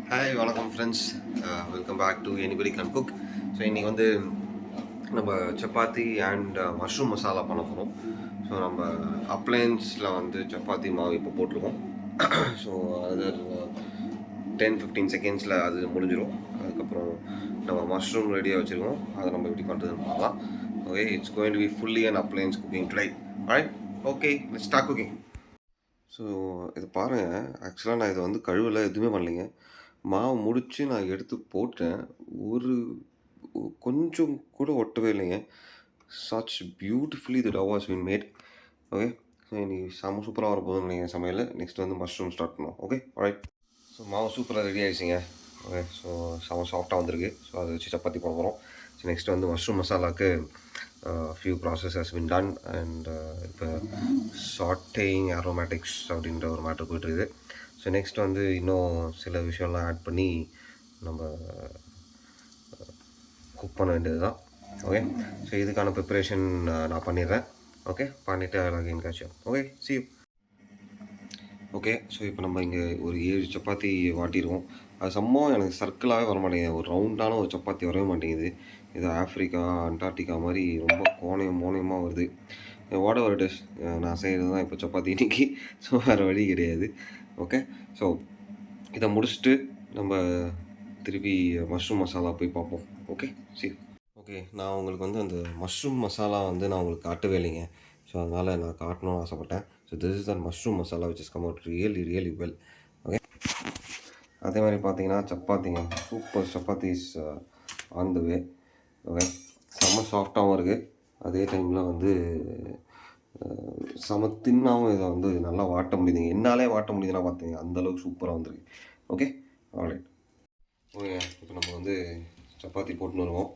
Hi வணக்கம் friends, welcome back to anybody can cook. So இன்றைக்கி வந்து நம்ம சப்பாத்தி அண்ட் மஷ்ரூம் மசாலா பண்ண போகிறோம். ஸோ நம்ம அப்ளையன்ஸில் வந்து சப்பாத்தி மாவு இப்போ போட்டிருக்கோம். ஸோ அது 10-15 செகண்ட்ஸில் அது முடிஞ்சிடும். அதுக்கப்புறம் நம்ம மஷ்ரூம் ரெடியாக வச்சுருக்கோம். அதை நம்ம எப்படி பண்ணுறதுன்னு பார்க்கலாம். Okay, it's going to be fully and appliances cooking today. Alright, okay, let's start cooking. So இது பாருங்கள், ஆக்சுவலாக நான் இதை வந்து கழுவலை, எதுவுமே பண்ணலைங்க. மாவு முடித்து நான் எடுத்து போட்டேன். ஒரு கொஞ்சம் கூட ஒட்டவே இல்லைங்க. Such beautifully the dough was been made. Okay, so இன்னைக்கு செம்ம சூப்பராக வரப்போகுதுன்னு நீங்கள் சமையல். நெக்ஸ்ட் வந்து மஷ்ரூம் ஸ்டார்ட் பண்ணுவோம். Okay, alright. ஸோ மாவு சூப்பராக ரெடி ஆகிடுச்சிங்க. ஓகே, ஸோ செம்ம சாஃப்டாக வந்திருக்கு. ஸோ அதை வச்சு சப்பாத்தி போட போகிறோம். ஸோ நெக்ஸ்ட் வந்து மஷ்ரூம் மசாலாவுக்கு few process has been done and இப்போ சாட்டேயிங் அரோமேட்டிக்ஸ் அப்படின்ற ஒரு மேட்டர் போய்ட்டுருக்குது. ஸோ நெக்ஸ்ட் வந்து இன்னும் சில விஷயம்லாம் ஆட் பண்ணி நம்ம குக் பண்ண வேண்டியது தான். ஓகே, ஸோ இதுக்கான ப்ரிப்பரேஷன் நான் பண்ணிடுறேன். ஓகே, பண்ணிவிட்டு அகைன் காய்ச்சோம். Okay, see you. Okay, so இப்போ நம்ம இங்கே ஒரு 7 சப்பாத்தி வாட்டிடுவோம். அது சம்பவம் எனக்கு சர்க்கிளாகவே வர மாட்டேங்குது. ஒரு ரவுண்டான ஒரு சப்பாத்தி வரவே மாட்டேங்குது. இது ஆஃப்ரிக்கா, அண்டார்டிகா மாதிரி ரொம்ப மோனயமாக வருது. வாட் எவர் இட் இஸ், நான் செய்கிறது தான் இப்போ சப்பாத்தி இன்றைக்கி. ஸோ வேறு வழி கிடையாது. ஓகே, ஸோ இதை முடிச்சுட்டு நம்ம திருப்பி மஷ்ரூம் மசாலா போய் பார்ப்போம். ஓகே, சரி. ஓகே, நான் உங்களுக்கு வந்து அந்த மஷ்ரூம் மசாலா வந்து நான் உங்களுக்கு காட்டவே இல்லைங்க. ஸோ அதனால் நான் காட்டணும்னு ஆசைப்பட்டேன். So this is the mushroom masala which is come out really well. Okay, அதே மாதிரி பார்த்தீங்கன்னா சப்பாத்திங்க, super chapatis on the way. Okay, செம்ம சாஃப்டாகவும் இருக்குது. அதே டைமில் வந்து செம தின்னாகவும் இதை வந்து நல்லா வாட்ட முடியுதுங்க. என்னாலே வாட்ட முடியுதுன்னா பார்த்தீங்க, அந்தளவுக்கு சூப்பராக வந்துருக்கு. Okay, alright. ஓகே, இப்போ நம்ம வந்து சப்பாத்தி போட்டுன்னு வருவோம்.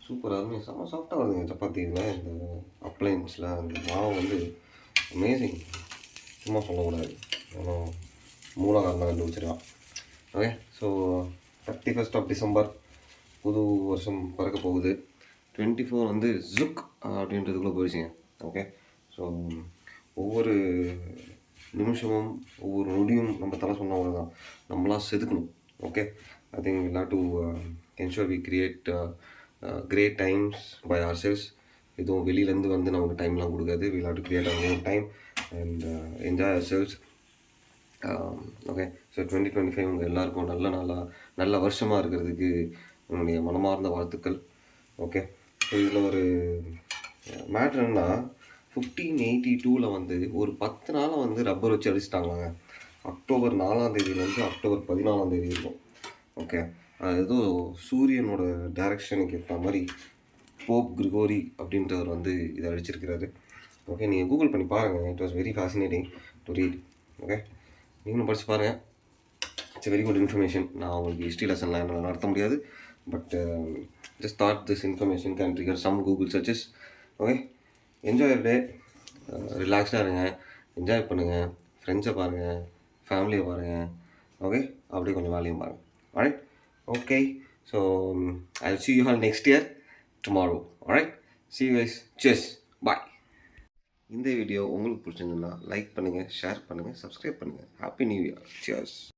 சூப்பராக செம்ம சாஃப்டாக வருதுங்க சப்பாத்தியில். இந்த அப்ளையன்ஸில் அந்த மாவு வந்து அமேசிங், சும்மா சொல்லக்கூடாது. ஏன்னா மூலகாரணம் கண்டுபிடிச்சிடலாம். Okay, so 31st of December புது வருஷம் பிறக்க போகுது. 24 வந்து ஜுக் அப்படின்றதுக்குள்ளே போயிடுச்சிங்க. ஓகே, ஸோ ஒவ்வொரு நிமிஷமும் ஒவ்வொரு நொடியும் நம்ம தலை சொன்ன தான் நம்மளாம் செதுக்கணும். Okay, I think we have to ensure we create great times by ourselves. எதுவும் வெளியிலேருந்து வந்து நமக்கு டைம்லாம் கொடுக்காது. We have to create our own time and enjoy ourselves. Okay, so 2025 உங்கள் எல்லாருக்கும் நல்ல வருஷமாக இருக்கிறதுக்கு என்னுடைய மனமார்ந்த வாழ்த்துக்கள். ஓகே, ஸோ இதில் ஒரு மேட்ரு என்னன்னா, 1582 வந்து ஒரு 10 நாளாக வந்து ரப்பர் வச்சு அடிச்சிட்டாங்களாங்க. அக்டோபர் 4ஆம் தேதியிலேருந்து அக்டோபர் 14ஆம் தேதி இருக்கும். ஓகே, அது ஏதோ சூரியனோட டைரக்ஷனுக்கு ஏற்ற மாதிரி போப் கிரிகோரி அப்படின்றவர் வந்து இதை அழிச்சிருக்கிறாரு. ஓகே, நீங்கள் கூகுள் பண்ணி பாருங்கள். It was very fascinating to read. Okay, நீங்களும் படித்து பாருங்கள். It's very good information. நான் உங்களுக்கு ஹிஸ்ட்ரி லெசன்லாம் என்னால் நடத்த முடியாது. But just thought this information can trigger some Google searches. Okay, enjoy your day. ரிலாக்ஸ்டாக இருங்க, என்ஜாய் பண்ணுங்கள், ஃப்ரெண்ட்ஸை பாருங்கள், ஃபேமிலியை பாருங்கள். ஓகே, அப்படியே கொஞ்சம் வேலையும் பாருங்கள். Alright, okay, so I will see you all next year tomorrow. Alright, see you guys. Cheers, bye. இந்த வீடியோ உங்களுக்கு பிடிச்சிருந்ததுன்னா லைக் பண்ணுங்கள், ஷேர் பண்ணுங்கள், சப்ஸ்கிரைப் பண்ணுங்கள். Happy new year. சியர்ஸ்.